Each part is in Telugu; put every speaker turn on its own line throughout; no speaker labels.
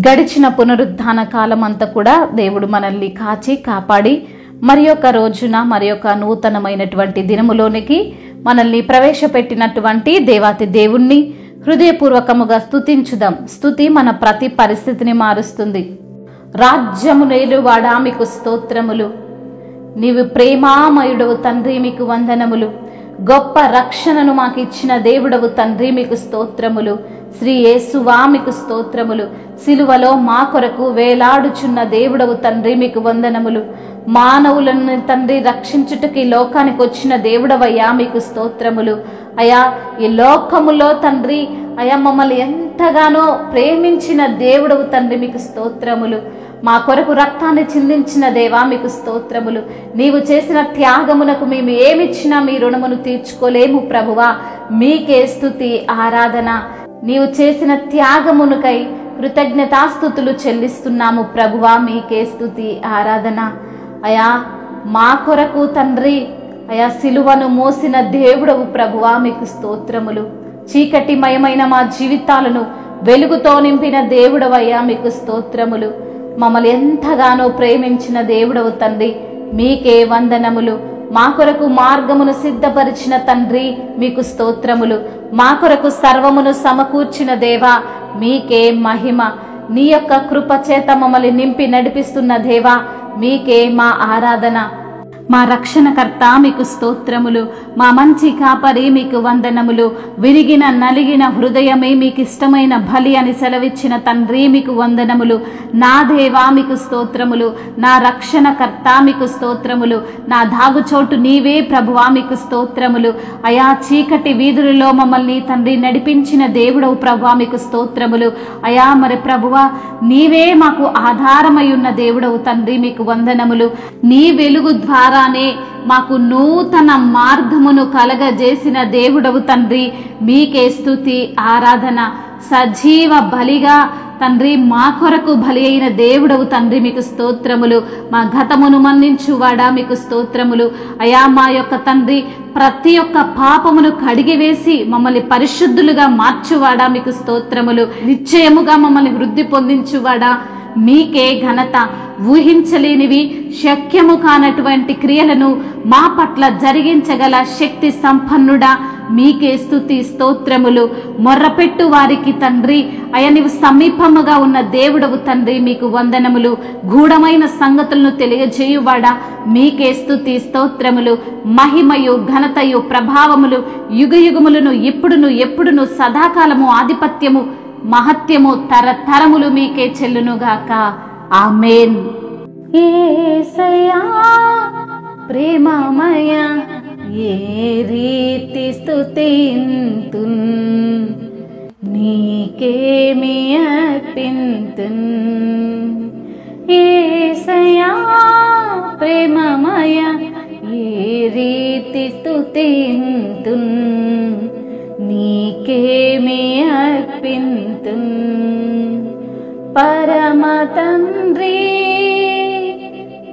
గడిచిన పునరుద్ధాన కాలం అంతా కూడా దేవుడు మనల్ని కాచి కాపాడి మరి ఒక రోజున మరి ఒక నూతనమైనటువంటి దినములోనికి మనల్ని ప్రవేశపెట్టినటువంటి దేవాతి దేవుణ్ణి హృదయపూర్వకముగా స్తుతించుదాం. స్తుతి మన ప్రతి పరిస్థితిని మారుస్తుంది. రాజ్యము నేలువాడా మీకు స్తోత్రములు. నీవు ప్రేమామయుడవు తండ్రి, మీకు వందనములు. గొప్ప రక్షణను మాకు ఇచ్చిన దేవుడవు తండ్రి, మీకు స్తోత్రములు. శ్రీ యేసువా మీకు స్తోత్రములు. సిలువలో మా కొరకు వేలాడుచున్న దేవుడవు తండ్రి, మీకు వందనములు. మానవులను తండ్రి రక్షించుటకి లోకానికి వచ్చిన దేవుడవయ్యా, మీకు స్తోత్రములు. అయా ఈ లోకములో తండ్రి అయా మమ్మల్ని ఎంతగానో ప్రేమించిన దేవుడవు తండ్రి, మీకు స్తోత్రములు. మా కొరకు రక్తాన్ని చిందించిన దేవా, మీకు స్తోత్రములు. నీవు చేసిన త్యాగమునకు మేము ఏమిచ్చినా మీ రుణమును తీర్చుకోలేము ప్రభువా. మీకే స్తుతి ఆరాధన. నీవు చేసిన త్యాగమునకై కృతజ్ఞతాస్తుతులు చెల్లిస్తున్నాము ప్రభువా. మీకే స్తుతి ఆరాధన. అయా మా కొరకు తండ్రి అయా సిలువను మోసిన దేవుడవు ప్రభువా, మీకు స్తోత్రములు. చీకటిమయమైన మా జీవితాలను వెలుగుతో నింపిన దేవుడవయ్యా, మీకు స్తోత్రములు. మమ్మల్ని ఎంతగానో ప్రేమించిన దేవుడవు తండ్రి, మీకే వందనములు. మా కొరకు మార్గమును సిద్ధపరిచిన తండ్రి, మీకు స్తోత్రములు. మా కొరకు సర్వమును సమకూర్చిన దేవా, మీకే మహిమ. నీ యొక్క కృప చేత మమ్మల్ని నింపి నడిపిస్తున్న దేవా, మీకే మా ఆరాధన. మా రక్షణకర్త మీకు స్తోత్రములు. మా మంచి కాపరి మీకు వందనములు. విరిగిన నలిగిన హృదయమే మీకు ఇష్టమైన బలి అని సెలవిచ్చిన తండ్రి, మీకు వందనములు. నా దేవా మీకు స్తోత్రములు. నా రక్షణకర్త మీకు స్తోత్రములు. నా దాగుచోటు నీవే ప్రభువా, మీకు స్తోత్రములు. అయా చీకటి వీధులలో మమ్మల్ని తండ్రి నడిపించిన దేవుడవు ప్రభువా, మీకు స్తోత్రములు. అయా మరి ప్రభువా నీవే మాకు ఆధారమై ఉన్న దేవుడవు తండ్రి, మీకు వందనములు. నీ వెలుగు ద్వారా మాకు నూతన మార్గమును కలగజేసిన దేవుడవు తండ్రి, మీకే స్తుతి ఆరాధన. సజీవ బలిగా తండ్రి మా కొరకు బలి అయిన దేవుడవు తండ్రి, మీకు స్తోత్రములు. మా గతమును మన్నించువాడా, మీకు స్తోత్రములు. అయా మా యొక్క తండ్రి ప్రతి ఒక్క పాపమును కడిగివేసి మమ్మల్ని పరిశుద్ధులుగా మార్చువాడా, మీకు స్తోత్రములు. నిశ్చయముగా మమ్మల్ని వృద్ధి పొందించువాడా, మీకే ఘనత. ఊహించలేనివి శక్యము కానటువంటి క్రియలను మా పట్ల జరిగించగల శక్తి సంపన్నుడా, మీకే స్తుతి స్తోత్రములు. మొర్రపెట్టు వారికి తండ్రి అయ నీవు సమీపముగా ఉన్న దేవుడవు తండ్రి, మీకు వందనములు. గూఢమైన సంగతులను తెలియజేయువాడా, మీకే స్తుతి స్తోత్రములు. మహిమయు ఘనతయు ప్రభావములు యుగయుగములను ఇప్పుడును ఎప్పుడును సదాకాలము ఆధిపత్యము మహత్యము తరతరములు మీకే చెల్లునుగాక. ఆమేన్. యేసయ్యా ప్రేమమయ ఏ రీతి స్తుతింతున్, నీకేమి అర్పింతున్. యేసయ్యా ప్రేమమయ ఏ రీతి స్తుతింతున్, నీకేమి అర్పింతున్. పరమ తండ్రి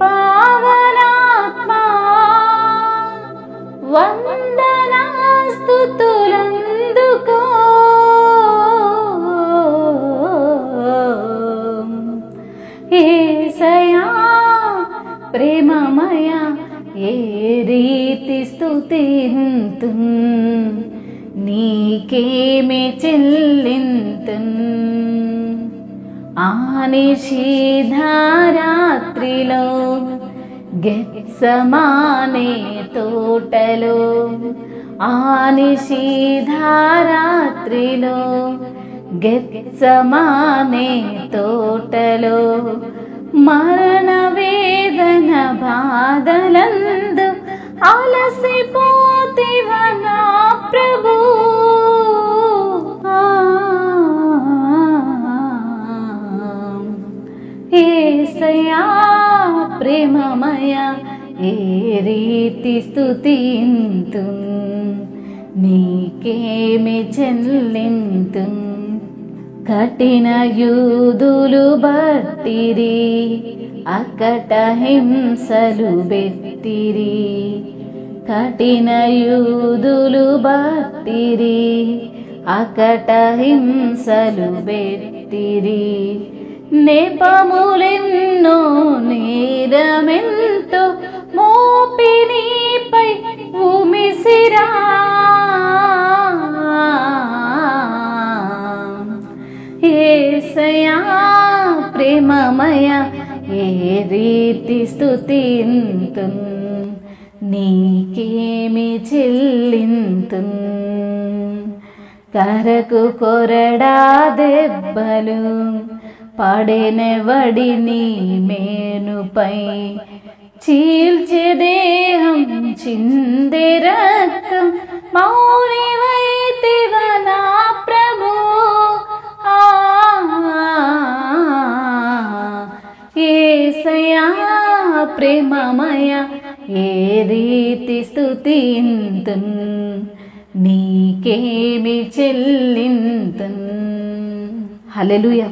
పావనాత్మా వందనా స్తుతులందుకో. యేసయ్యా ప్రేమమయ ఏ రీతి స్తుతింతున్, నీకేమి చెల్లింతున్. ఆనిషిధారాత్రిలో గెత్సమానే తోటలో, ఆనిషిధారాత్రిలో గెత్సమానే తోటలో, మరణ వేదన బాధలందు అలసిపోతివ నా ప్రభు. యేసయ్యా ప్రేమమయ ఏ రీతి స్తుతింతున్, నీకేమి చెల్లింతున్. కఠిన యూదులు బట్టిరి అకట హింసలు బెత్తిరి, కఠిన యూదులు బట్టిరి అకట హింసలు బెత్తిరి. పెట్టిరి. నెపములెన్నో నేరమెంతో మోపి నీపై ఉమిసిరా. యేసయ్యా ప్రేమమయ ఏ రీతి స్తుతింతున్, నీకేమి చెల్లింతున్. కరకు కొరడా దెబ్బలు పడెనెవడి నీ మేనుపై, చీల్చే దేహం చిందే రక్తం మౌనివైతివ నా ప్రభు. యేసయ్యా ప్రేమమయ ఏ రీతి స్తుతింతున్, నీకేమి చెల్లింతున్. హల్లెలూయా.